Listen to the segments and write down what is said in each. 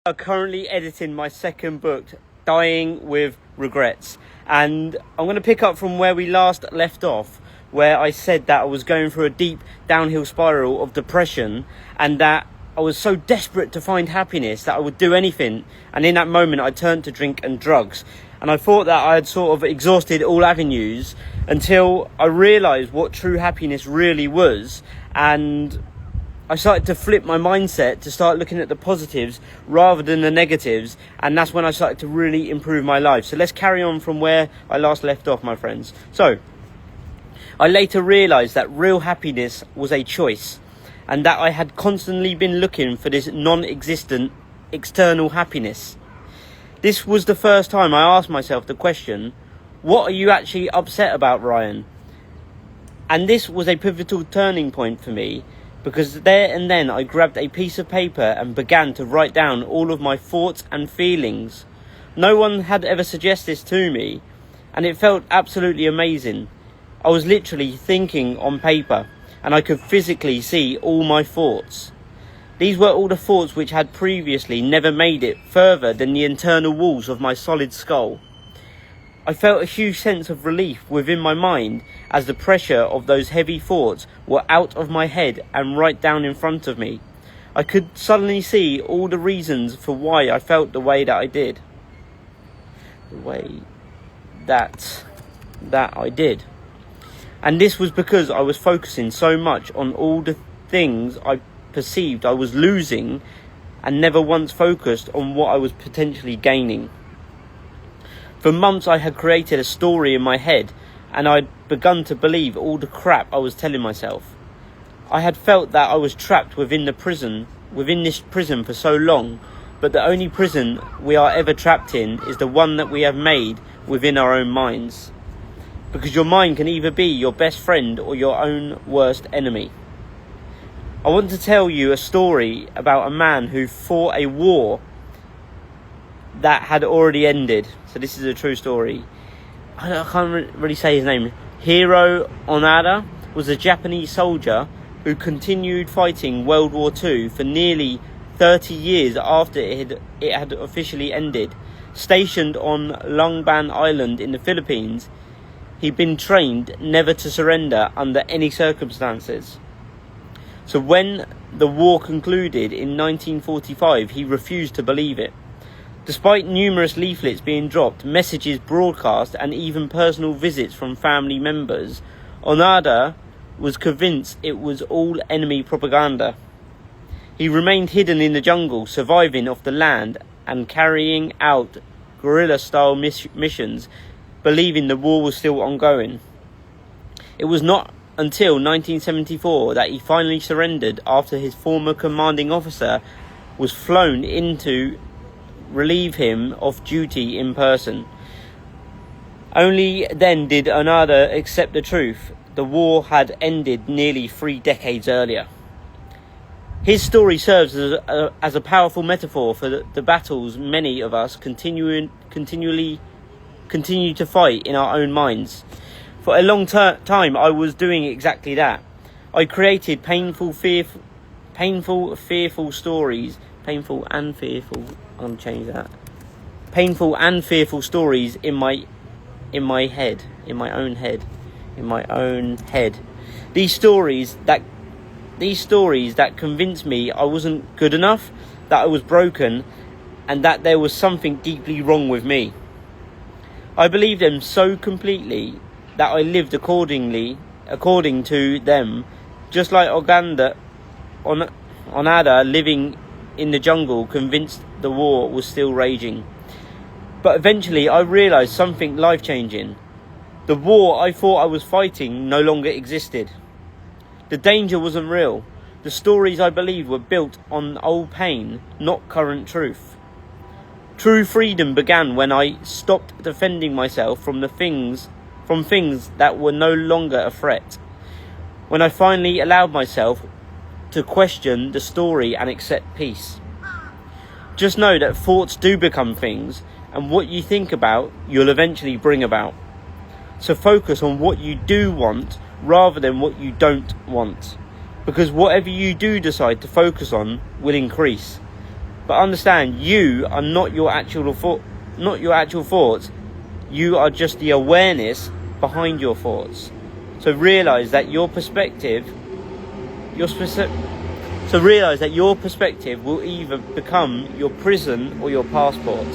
I'm currently editing my second book, Dying with Regrets, and I'm going to pick up from where we last left off, where I said that I was going through a deep downhill spiral of depression and that I was so desperate to find happiness that I would do anything, and in that moment I turned to drink and drugs. And I thought that I had sort of exhausted all avenues until I realised what true happiness really was, and I started to flip my mindset to start looking at the positives rather than the negatives, and that's when I started to really improve my life. So let's carry on from where I last left off, my friends. So I later realised that real happiness was a choice, and that I had constantly been looking for this non-existent external happiness. This was the first time I asked myself the question, what are you actually upset about, Ryan? And this was a pivotal turning point for me, because there and then I grabbed a piece of paper and began to write down all of my thoughts and feelings. No one had ever suggested this to me, and it felt absolutely amazing. I was literally thinking on paper, and I could physically see all my thoughts. These were all the thoughts which had previously never made it further than the internal walls of my solid skull. I felt a huge sense of relief within my mind as the pressure of those heavy thoughts were out of my head and right down in front of me. I could suddenly see all the reasons for why I felt the way that I did. The way that I did. And this was because I was focusing so much on all the things I perceived I was losing and never once focused on what I was potentially gaining. For months I had created a story in my head, and I'd begun to believe all the crap I was telling myself. I had felt that I was trapped within this prison for so long, but the only prison we are ever trapped in is the one that we have made within our own minds. Because your mind can either be your best friend or your own worst enemy. I want to tell you a story about a man who fought a war that had already ended. So this is a true story. I can't really say his name. Hiro Onoda was a Japanese soldier who continued fighting World War II for nearly 30 years after it had officially ended. Stationed on Longban Island in the Philippines, he'd been trained never to surrender under any circumstances. So when the war concluded in 1945, he refused to believe it. Despite numerous leaflets being dropped, messages broadcast, and even personal visits from family members, Onoda was convinced it was all enemy propaganda. He remained hidden in the jungle, surviving off the land and carrying out guerrilla-style missions, believing the war was still ongoing. It was not until 1974 that he finally surrendered after his former commanding officer was flown in to relieve him of duty in person. Only then did Onoda accept the truth. The war had ended nearly 3 decades earlier. His story serves as a powerful metaphor for the battles many of us continue to fight in our own minds. For a long time I was doing exactly that. I created painful and fearful stories in my own head. These stories that convinced me I wasn't good enough, that I was broken, and that there was something deeply wrong with me. I believed them so completely that I lived according to them, just like Onoda living in the jungle, convinced the war was still raging. But eventually I realised something life-changing. The war I thought I was fighting no longer existed. The danger wasn't real. The stories I believed were built on old pain, not current truth. True freedom began when I stopped defending myself from things that were no longer a threat. When I finally allowed myself to question the story and accept peace. Just know that thoughts do become things, and what you think about, you'll eventually bring about. So focus on what you do want rather than what you don't want, because whatever you do decide to focus on will increase. But understand, you are not your actual thoughts. You are just the awareness behind your thoughts. So realize that your perspective will either become your prison or your passport.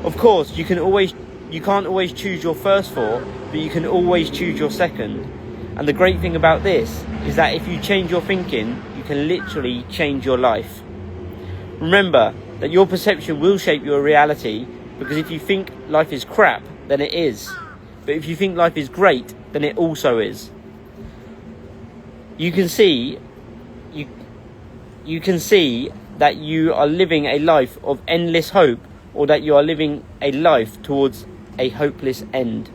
Of course, you can't always choose your first thought, but you can always choose your second. And the great thing about this is that if you change your thinking, you can literally change your life. Remember that your perception will shape your reality, because if you think life is crap, then it is. But if you think life is great, then it also is. You can see that you are living a life of endless hope, or that you are living a life towards a hopeless end.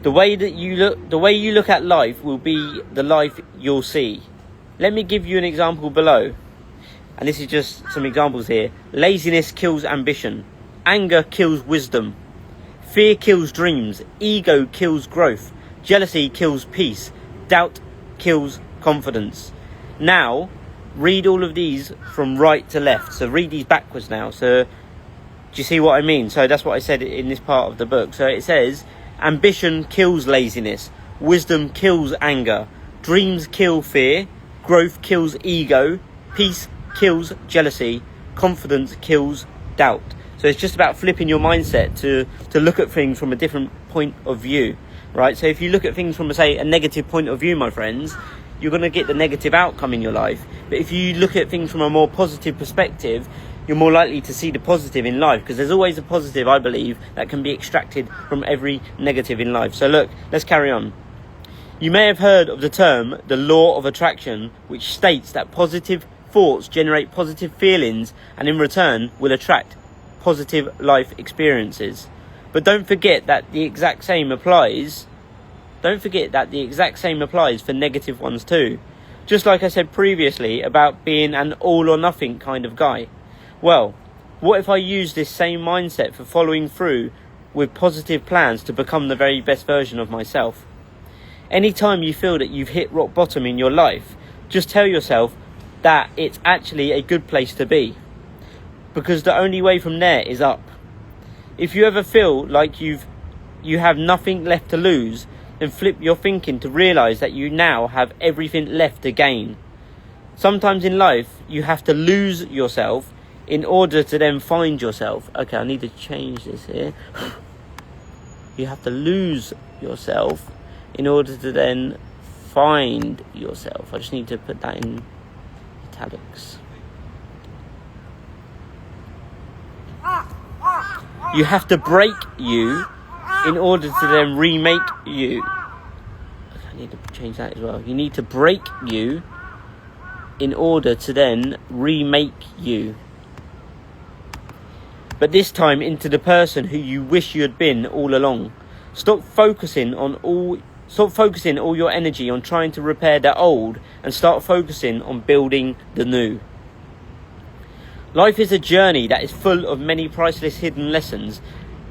The way you look at life will be the life you'll see. Let me give you an example below. And this is just some examples here. Laziness kills ambition. Anger kills wisdom. Fear kills dreams. Ego kills growth. Jealousy kills peace. Doubt kills confidence. Now, read all of these from right to left. So read these backwards now. So, do you see what I mean? So that's what I said in this part of the book. So it says, ambition kills laziness. Wisdom kills anger. Dreams kill fear. Growth kills ego. Peace kills jealousy. Confidence kills doubt. So it's just about flipping your mindset to look at things from a different point of view, right? So if you look at things from, say, a negative point of view, my friends, you're going to get the negative outcome in your life. But if you look at things from a more positive perspective, you're more likely to see the positive in life, because there's always a positive, I believe, that can be extracted from every negative in life. So look, let's carry on. You may have heard of the term, the law of attraction, which states that positive thoughts generate positive feelings and in return will attract positive life experiences. But don't forget that the exact same applies for negative ones too. Just like I said previously about being an all or nothing kind of guy. Well, what if I use this same mindset for following through with positive plans to become the very best version of myself? Anytime you feel that you've hit rock bottom in your life, just tell yourself that it's actually a good place to be, because the only way from there is up. If you ever feel like you have nothing left to lose, then flip your thinking to realise that you now have everything left to gain. Sometimes in life you have to lose yourself in order to then find yourself. Okay, I need to change this here. You have to lose yourself in order to then find yourself. I just need to put that in italics. You have to break you in order to then remake you. Okay, I need to change that as well. You need to break you in order to then remake you. But this time into the person who you wish you had been all along. Stop focusing all your energy on trying to repair the old and start focusing on building the new. Life is a journey that is full of many priceless hidden lessons,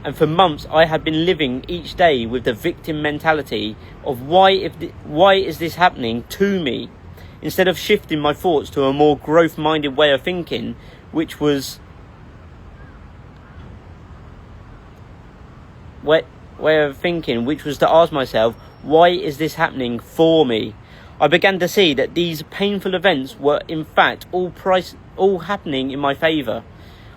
and for months I had been living each day with the victim mentality of why is this happening to me, instead of shifting my thoughts to a more growth-minded way of thinking, which was to ask myself, why is this happening for me? I began to see that these painful events were in fact all happening in my favour.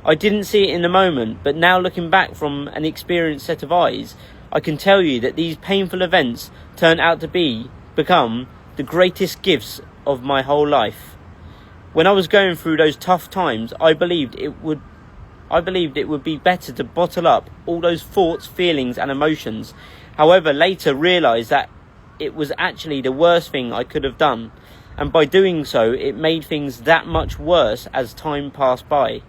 I didn't see it in the moment, but now looking back from an experienced set of eyes, I can tell you that these painful events turned out to become the greatest gifts of my whole life. When I was going through those tough times, I believed it would be better to bottle up all those thoughts, feelings and emotions. However, later realised that it was actually the worst thing I could have done. And by doing so, it made things that much worse as time passed by.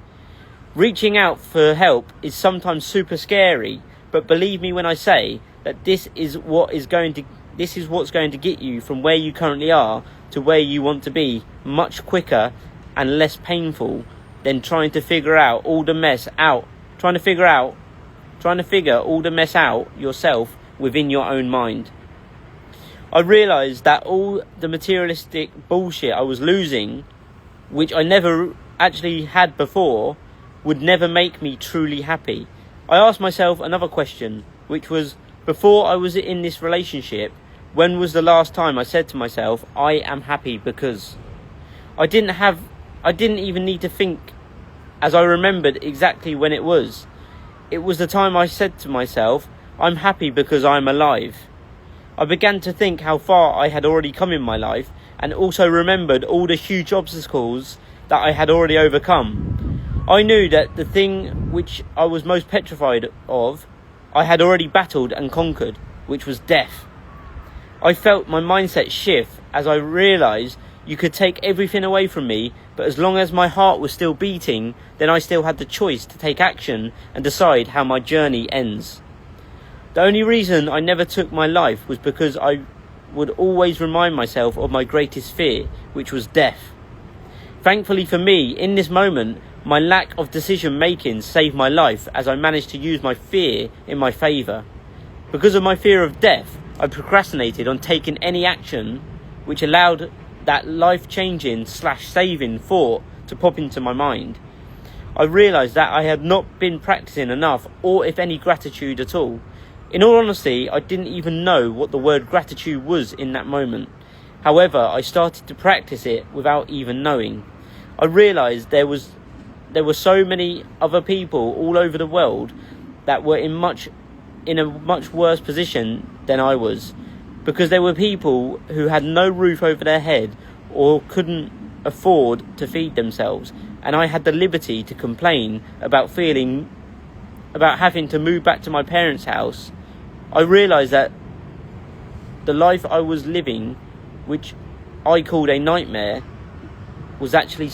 Reaching out for help is sometimes super scary, but believe me when I say that this is what's going to get you from where you currently are to where you want to be much quicker and less painful than trying to figure all the mess out yourself within your own mind. I realised that all the materialistic bullshit I was losing, which I never actually had before would never make me truly happy. I asked myself another question, which was, before I was in this relationship, when was the last time I said to myself, I am happy because? I didn't even need to think, as I remembered exactly when it was. It was the time I said to myself, I'm happy because I'm alive. I began to think how far I had already come in my life, and also remembered all the huge obstacles that I had already overcome. I knew that the thing which I was most petrified of, I had already battled and conquered, which was death. I felt my mindset shift as I realised you could take everything away from me, but as long as my heart was still beating, then I still had the choice to take action and decide how my journey ends. The only reason I never took my life was because I would always remind myself of my greatest fear, which was death. Thankfully for me, in this moment, my lack of decision making saved my life, as I managed to use my fear in my favour. Because of my fear of death, I procrastinated on taking any action, which allowed that life-changing / saving thought to pop into my mind. I realised that I had not been practising enough, or if any gratitude at all. In all honesty, I didn't even know what the word gratitude was in that moment. However, I started to practice it without even knowing. I realised there were so many other people all over the world that were in a much worse position than I was, because there were people who had no roof over their head or couldn't afford to feed themselves, and I had the liberty to complain about having to move back to my parents' house. I realised that the life I was living, which I called a nightmare, was actually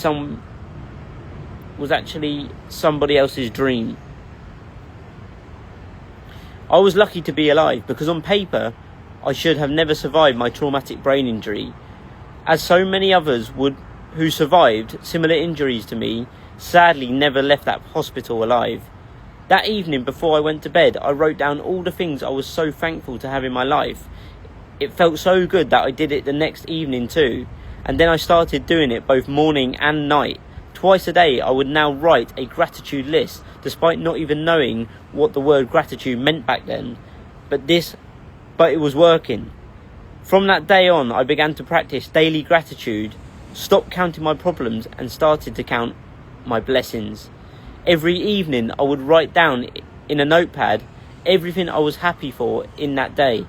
somebody else's dream. I was lucky to be alive, because on paper I should have never survived my traumatic brain injury, as so many others who survived similar injuries to me sadly never left that hospital alive. That evening, before I went to bed, I wrote down all the things I was so thankful to have in my life. It felt so good that I did it the next evening too, and then I started doing it both morning and night. Twice a day I would now write a gratitude list, despite not even knowing what the word gratitude meant back then. But it was working. From that day on, I began to practice daily gratitude, stopped counting my problems, and started to count my blessings. Every evening I would write down in a notepad everything I was happy for in that day.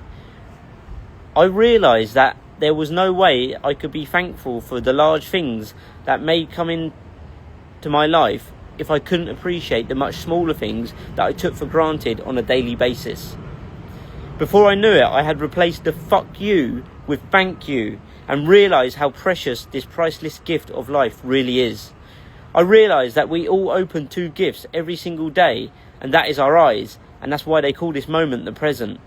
I realised that there was no way I could be thankful for the large things that may come into my life if I couldn't appreciate the much smaller things that I took for granted on a daily basis. Before I knew it, I had replaced the fuck you with thank you, and realised how precious this priceless gift of life really is. I realised that we all open two gifts every single day, and that is our eyes, and that's why they call this moment the present.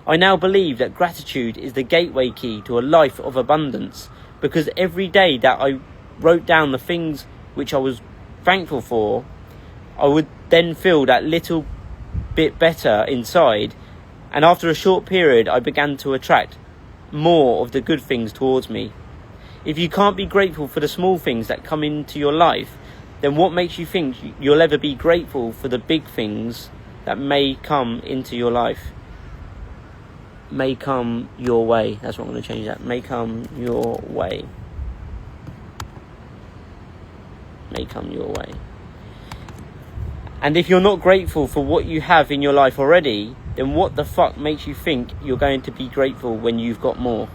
I now believe that gratitude is the gateway key to a life of abundance, because every day that I wrote down the things which I was thankful for, I would then feel that little bit better inside, and after a short period I began to attract more of the good things towards me. If you can't be grateful for the small things that come into your life, then what makes you think you'll ever be grateful for the big things that may come into your life? May come your way. That's what I'm going to change that. May come your way. May come your way. And if you're not grateful for what you have in your life already, then what the fuck makes you think you're going to be grateful when you've got more?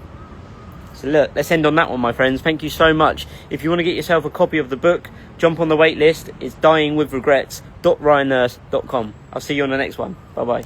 So look, let's end on that one, my friends. Thank you so much. If you want to get yourself a copy of the book, jump on the wait list. It's dyingwithregrets.ryannurse.com. I'll see you on the next one. Bye bye.